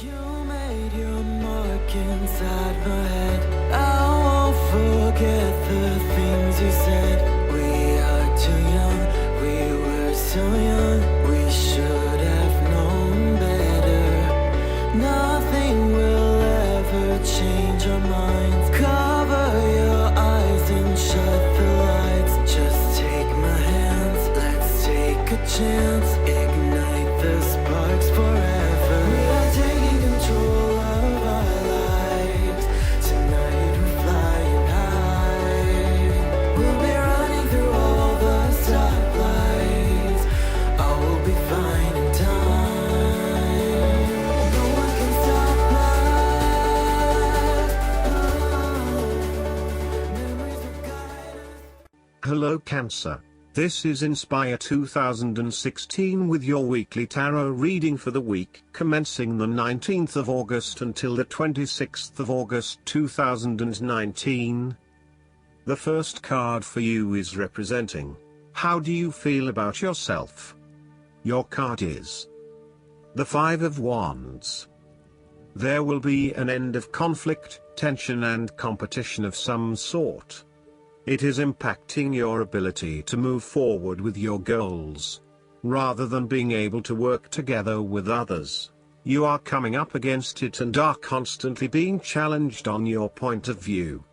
You made your mark inside my head. I won't forget the things you said. We are too young, we were so young. We should have known better. Nothing will ever change our minds. Cover your eyes and shut the lights. Just take my hands, let's take a chance. Ignite the sparks forever. We are taking control of our lives. Tonight we're flying high. We'll be running through all the stoplights. All will be fine in time. No one can stop us. Memories will guide us. Hello Cancer. This is Inspire 2016 with your weekly tarot reading for the week commencing the 19th of August until the 26th of August 2019. The first card for you is representing, how do you feel about yourself? Your card is the Five of Wands. There will be an end of conflict, tension and competition of some sort. It is impacting your ability to move forward with your goals. Rather than being able to work together with others, you are coming up against it and are constantly being challenged on your point of view.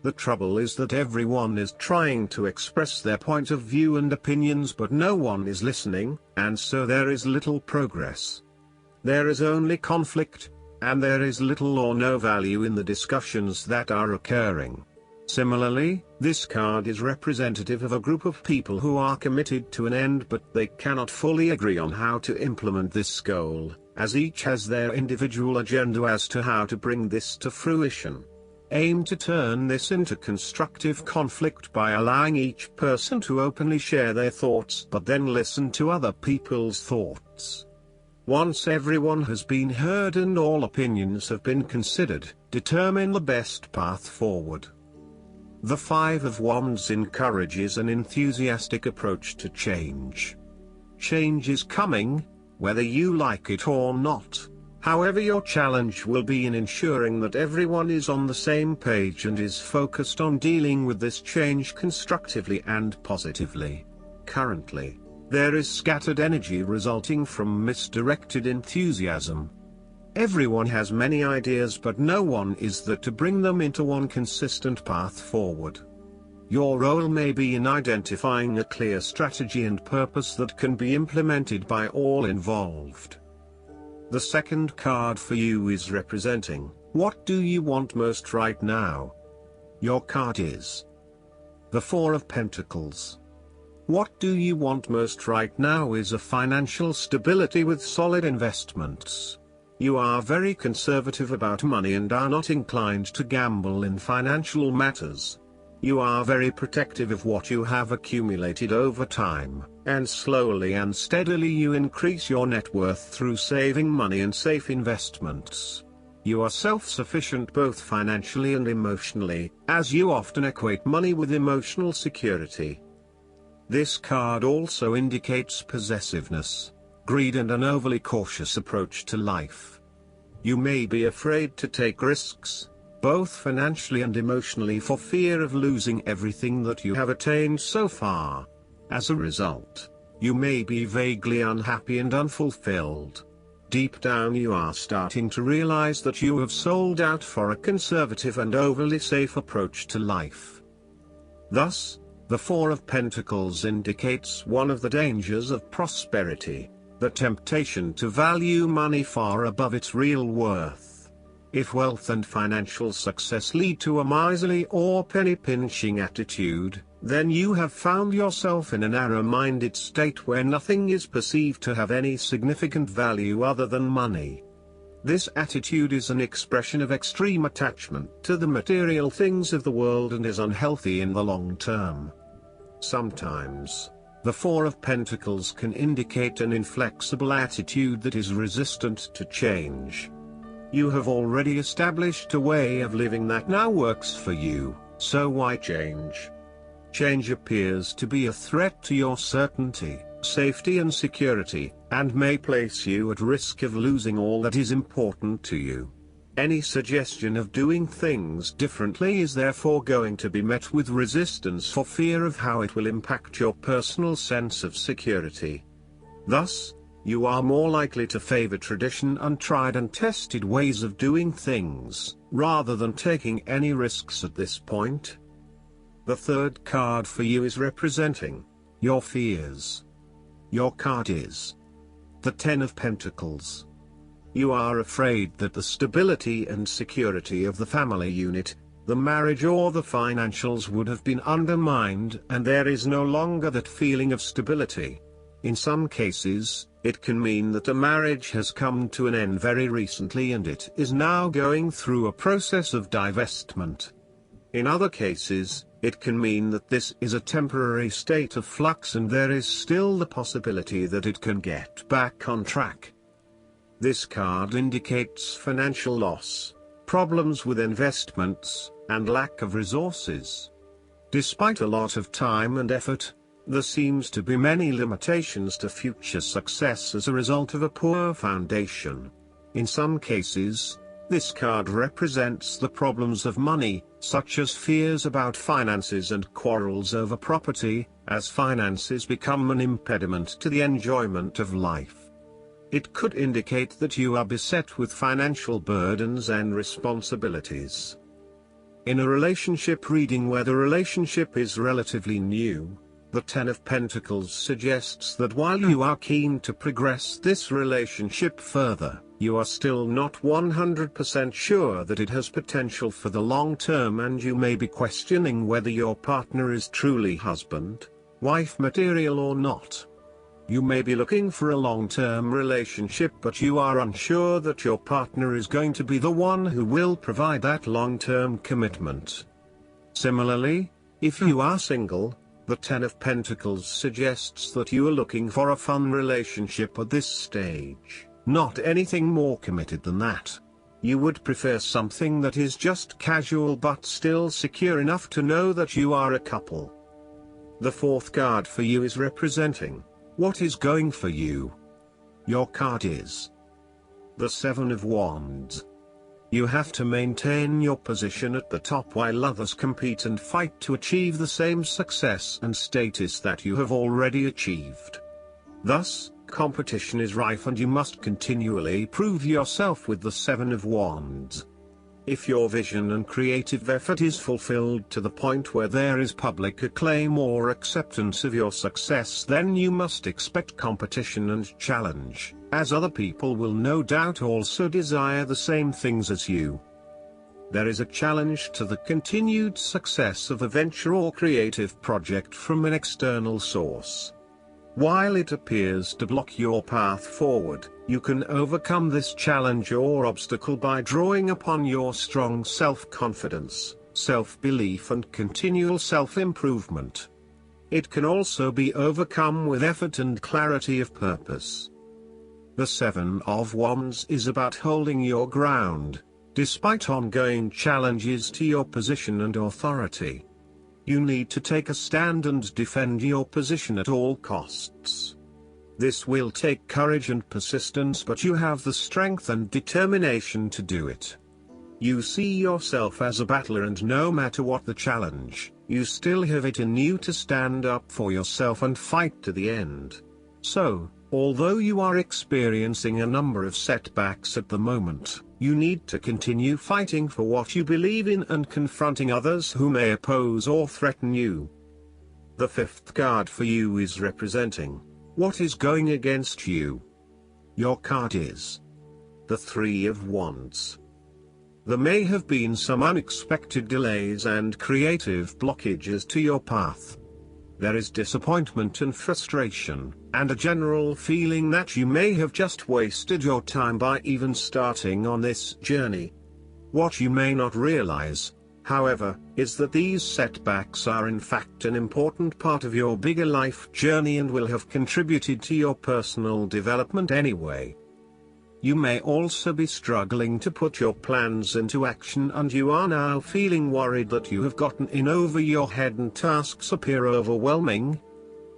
The trouble is that everyone is trying to express their point of view and opinions, but no one is listening, and so there is little progress. There is only conflict, and there is little or no value in the discussions that are occurring. Similarly, this card is representative of a group of people who are committed to an end, but they cannot fully agree on how to implement this goal, as each has their individual agenda as to how to bring this to fruition. Aim to turn this into constructive conflict by allowing each person to openly share their thoughts, but then listen to other people's thoughts. Once everyone has been heard and all opinions have been considered, determine the best path forward. The Five of Wands encourages an enthusiastic approach to change. Change is coming, whether you like it or not. However, your challenge will be in ensuring that everyone is on the same page and is focused on dealing with this change constructively and positively. Currently, there is scattered energy resulting from misdirected enthusiasm. Everyone has many ideas, but no one is there to bring them into one consistent path forward. Your role may be in identifying a clear strategy and purpose that can be implemented by all involved. The second card for you is representing, what do you want most right now? Your card is the Four of Pentacles. What do you want most right now is a financial stability with solid investments. You are very conservative about money and are not inclined to gamble in financial matters. You are very protective of what you have accumulated over time, and slowly and steadily you increase your net worth through saving money and safe investments. You are self-sufficient both financially and emotionally, as you often equate money with emotional security. This card also indicates possessiveness, greed and an overly cautious approach to life. You may be afraid to take risks, both financially and emotionally, for fear of losing everything that you have attained so far. As a result, you may be vaguely unhappy and unfulfilled. Deep down you are starting to realize that you have sold out for a conservative and overly safe approach to life. Thus, the Four of Pentacles indicates one of the dangers of prosperity, the temptation to value money far above its real worth. If wealth and financial success lead to a miserly or penny-pinching attitude, then you have found yourself in a narrow-minded state where nothing is perceived to have any significant value other than money. This attitude is an expression of extreme attachment to the material things of the world and is unhealthy in the long term. Sometimes, the Four of Pentacles can indicate an inflexible attitude that is resistant to change. You have already established a way of living that now works for you, so why change? Change appears to be a threat to your certainty, safety and security, and may place you at risk of losing all that is important to you. Any suggestion of doing things differently is therefore going to be met with resistance for fear of how it will impact your personal sense of security. Thus, you are more likely to favor tradition and tried and tested ways of doing things, rather than taking any risks at this point. The third card for you is representing your fears. Your card is the Ten of Pentacles. You are afraid that the stability and security of the family unit, the marriage or the financials would have been undermined, and there is no longer that feeling of stability. In some cases, it can mean that a marriage has come to an end very recently and it is now going through a process of divestment. In other cases, it can mean that this is a temporary state of flux and there is still the possibility that it can get back on track. This card indicates financial loss, problems with investments, and lack of resources. Despite a lot of time and effort, there seems to be many limitations to future success as a result of a poor foundation. In some cases, this card represents the problems of money, such as fears about finances and quarrels over property, as finances become an impediment to the enjoyment of life. It could indicate that you are beset with financial burdens and responsibilities. In a relationship reading where the relationship is relatively new, the Ten of Pentacles suggests that while you are keen to progress this relationship further, you are still not 100% sure that it has potential for the long term, and you may be questioning whether your partner is truly husband, wife material or not. You may be looking for a long-term relationship, but you are unsure that your partner is going to be the one who will provide that long-term commitment. Similarly, if you are single, the Ten of Pentacles suggests that you are looking for a fun relationship at this stage, not anything more committed than that. You would prefer something that is just casual but still secure enough to know that you are a couple. The fourth card for you is representing what is going for you. Your card is the Seven of Wands. You have to maintain your position at the top while others compete and fight to achieve the same success and status that you have already achieved. Thus, competition is rife and you must continually prove yourself with the Seven of Wands. If your vision and creative effort is fulfilled to the point where there is public acclaim or acceptance of your success, then you must expect competition and challenge, as other people will no doubt also desire the same things as you. There is a challenge to the continued success of a venture or creative project from an external source. While it appears to block your path forward, you can overcome this challenge or obstacle by drawing upon your strong self-confidence, self-belief and continual self-improvement. It can also be overcome with effort and clarity of purpose. The Seven of Wands is about holding your ground, despite ongoing challenges to your position and authority. You need to take a stand and defend your position at all costs. This will take courage and persistence, but you have the strength and determination to do it. You see yourself as a battler, and no matter what the challenge, you still have it in you to stand up for yourself and fight to the end. So, although you are experiencing a number of setbacks at the moment, you need to continue fighting for what you believe in and confronting others who may oppose or threaten you. The fifth card for you is representing what is going against you. Your card is the Three of Wands. There may have been some unexpected delays and creative blockages to your path. There is disappointment and frustration, and a general feeling that you may have just wasted your time by even starting on this journey. What you may not realize, however, is that these setbacks are in fact an important part of your bigger life journey and will have contributed to your personal development anyway. You may also be struggling to put your plans into action, and you are now feeling worried that you have gotten in over your head and tasks appear overwhelming.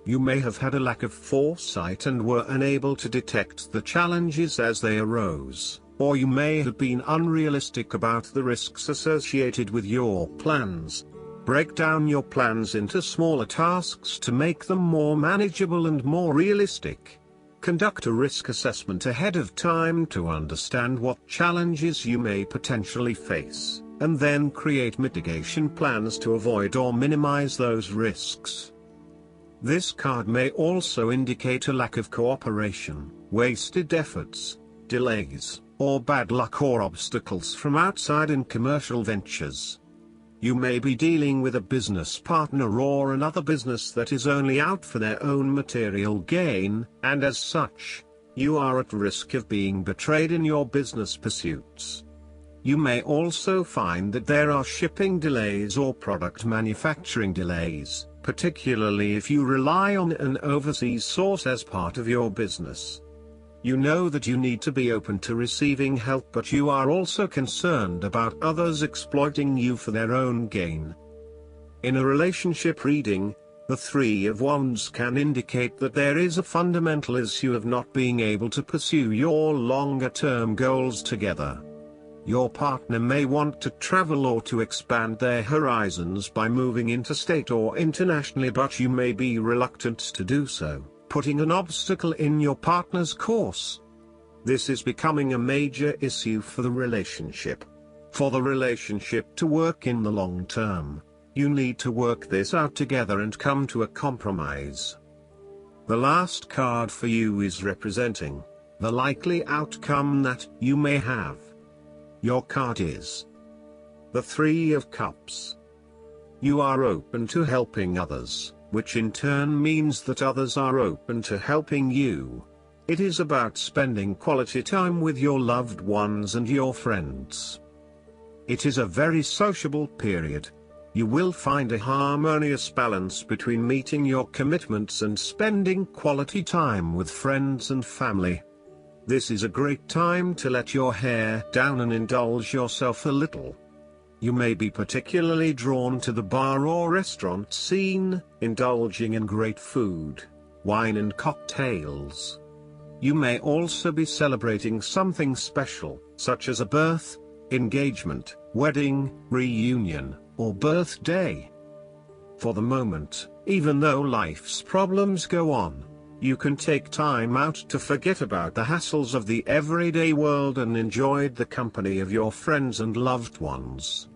You may have had a lack of foresight and were unable to detect the challenges as they arose, or you may have been unrealistic about the risks associated with your plans. Break down your plans into smaller tasks to make them more manageable and more realistic. Conduct a risk assessment ahead of time to understand what challenges you may potentially face, and then create mitigation plans to avoid or minimize those risks. This card may also indicate a lack of cooperation, wasted efforts, delays, or bad luck or obstacles from outside in commercial ventures. You may be dealing with a business partner or another business that is only out for their own material gain, and as such, you are at risk of being betrayed in your business pursuits. You may also find that there are shipping delays or product manufacturing delays, particularly if you rely on an overseas source as part of your business. You know that you need to be open to receiving help, but you are also concerned about others exploiting you for their own gain. In a relationship reading, the Three of Wands can indicate that there is a fundamental issue of not being able to pursue your longer-term goals together. Your partner may want to travel or to expand their horizons by moving interstate or internationally, but you may be reluctant to do so, putting an obstacle in your partner's course. This is becoming a major issue for the relationship. For the relationship to work in the long term, you need to work this out together and come to a compromise. The last card for you is representing the likely outcome that you may have. Your card is the Three of Cups. You are open to helping others, which in turn means that others are open to helping you. It is about spending quality time with your loved ones and your friends. It is a very sociable period. You will find a harmonious balance between meeting your commitments and spending quality time with friends and family. This is a great time to let your hair down and indulge yourself a little. You may be particularly drawn to the bar or restaurant scene, indulging in great food, wine and cocktails. You may also be celebrating something special, such as a birth, engagement, wedding, reunion, or birthday. For the moment, even though life's problems go on, you can take time out to forget about the hassles of the everyday world and enjoy the company of your friends and loved ones.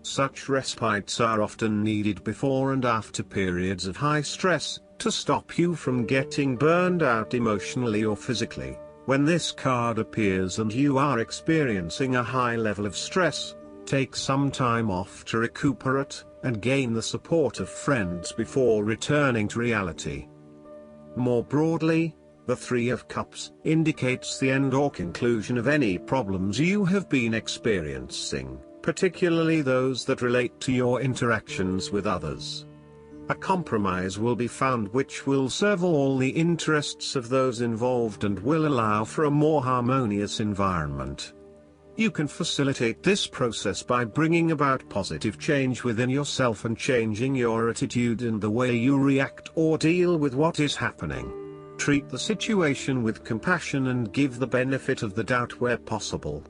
Such respites are often needed before and after periods of high stress, to stop you from getting burned out emotionally or physically. When this card appears and you are experiencing a high level of stress, take some time off to recuperate and gain the support of friends before returning to reality. More broadly, the Three of Cups indicates the end or conclusion of any problems you have been experiencing, particularly those that relate to your interactions with others. A compromise will be found which will serve all the interests of those involved and will allow for a more harmonious environment. You can facilitate this process by bringing about positive change within yourself and changing your attitude and the way you react or deal with what is happening. Treat the situation with compassion and give the benefit of the doubt where possible.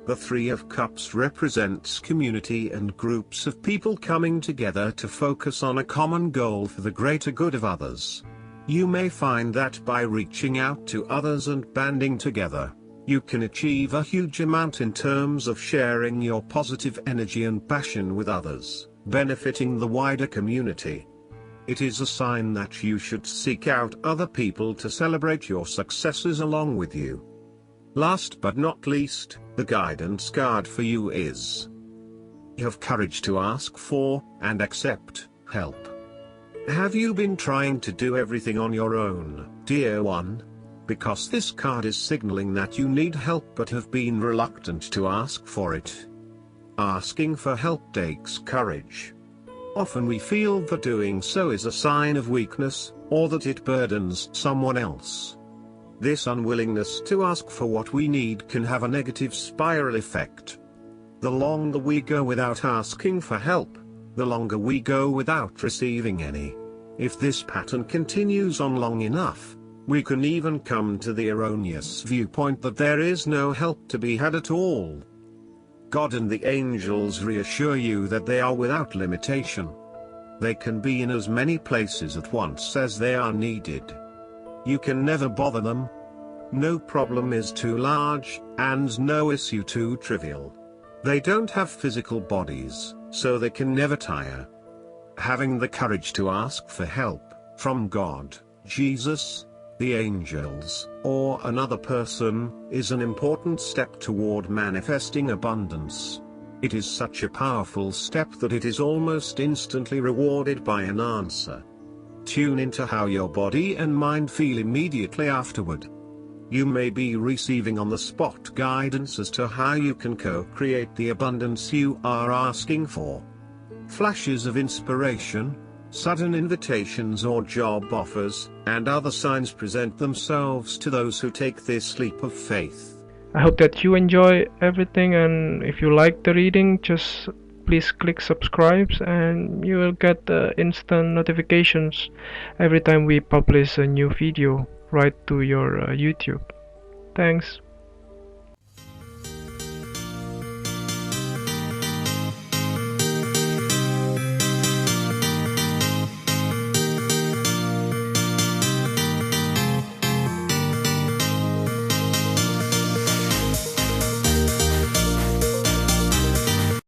The Three of Cups represents community and groups of people coming together to focus on a common goal for the greater good of others. You may find that by reaching out to others and banding together, you can achieve a huge amount in terms of sharing your positive energy and passion with others, benefiting the wider community. It is a sign that you should seek out other people to celebrate your successes along with you. Last but not least, the guidance card for you is: have courage to ask for, and accept, help. Have you been trying to do everything on your own, dear one? Because this card is signaling that you need help but have been reluctant to ask for it. Asking for help takes courage. Often we feel that doing so is a sign of weakness, or that it burdens someone else. This unwillingness to ask for what we need can have a negative spiral effect. The longer we go without asking for help, the longer we go without receiving any. If this pattern continues on long enough, we can even come to the erroneous viewpoint that there is no help to be had at all. God and the angels reassure you that they are without limitation. They can be in as many places at once as they are needed. You can never bother them. No problem is too large, and no issue too trivial. They don't have physical bodies, so they can never tire. Having the courage to ask for help, from God, Jesus, the angels, or another person, is an important step toward manifesting abundance. It is such a powerful step that it is almost instantly rewarded by an answer. Tune into how your body and mind feel immediately afterward. You may be receiving on-the-spot guidance as to how you can co-create the abundance you are asking for. Flashes of inspiration, sudden invitations or job offers, and other signs present themselves to those who take this leap of faith. I hope that you enjoy everything, and if you like the reading, just please click subscribe and you will get instant notifications every time we publish a new video right to your YouTube. Thanks.